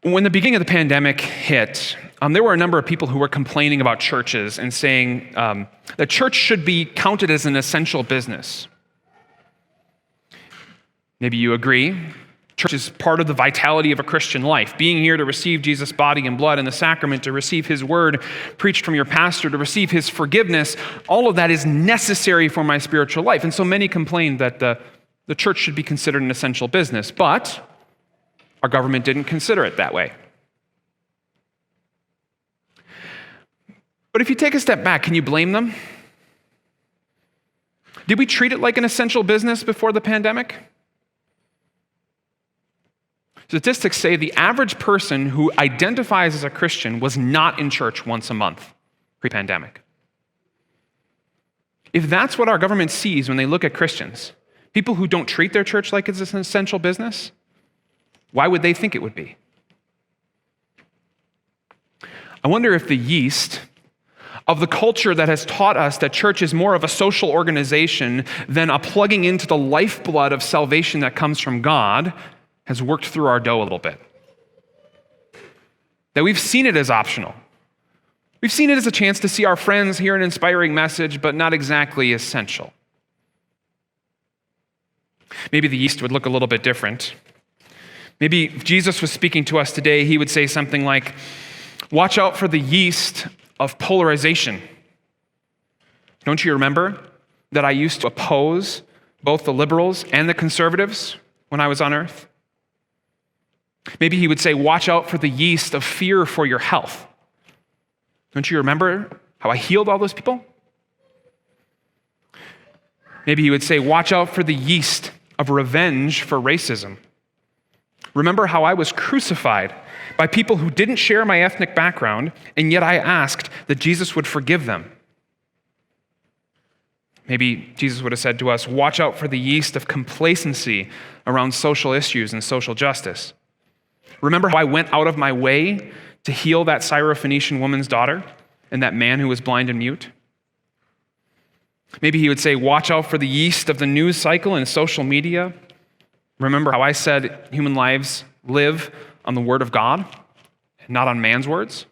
When the beginning of the pandemic hit, there were a number of people who were complaining about churches and saying that church should be counted as an essential business. Maybe you agree. Church is part of the vitality of a Christian life. Being here to receive Jesus' body and blood in the sacrament, to receive his word preached from your pastor, to receive his forgiveness, all of that is necessary for my spiritual life. And so many complained that the church should be considered an essential business, but our government didn't consider it that way. But if you take a step back, can you blame them? Did we treat it like an essential business before the pandemic? Statistics say the average person who identifies as a Christian was not in church once a month pre-pandemic. If that's what our government sees when they look at Christians, people who don't treat their church like it's an essential business, why would they think it would be? I wonder if the yeast of the culture that has taught us that church is more of a social organization than a plugging into the lifeblood of salvation that comes from God has worked through our dough a little bit. That we've seen it as optional. We've seen it as a chance to see our friends hear an inspiring message, but not exactly essential. Maybe the yeast would look a little bit different. Maybe if Jesus was speaking to us today, he would say something like, watch out for the yeast of polarization. Don't you remember that I used to oppose both the liberals and the conservatives when I was on earth? Maybe he would say, watch out for the yeast of fear for your health. Don't you remember how I healed all those people? Maybe he would say, watch out for the yeast of revenge for racism. Remember how I was crucified by people who didn't share my ethnic background, and yet I asked that Jesus would forgive them. Maybe Jesus would have said to us, watch out for the yeast of complacency around social issues and social justice. Remember how I went out of my way to heal that Syrophoenician woman's daughter and that man who was blind and mute? Maybe he would say, watch out for the yeast of the news cycle and social media. Remember how I said human lives live on the word of God and not on man's words?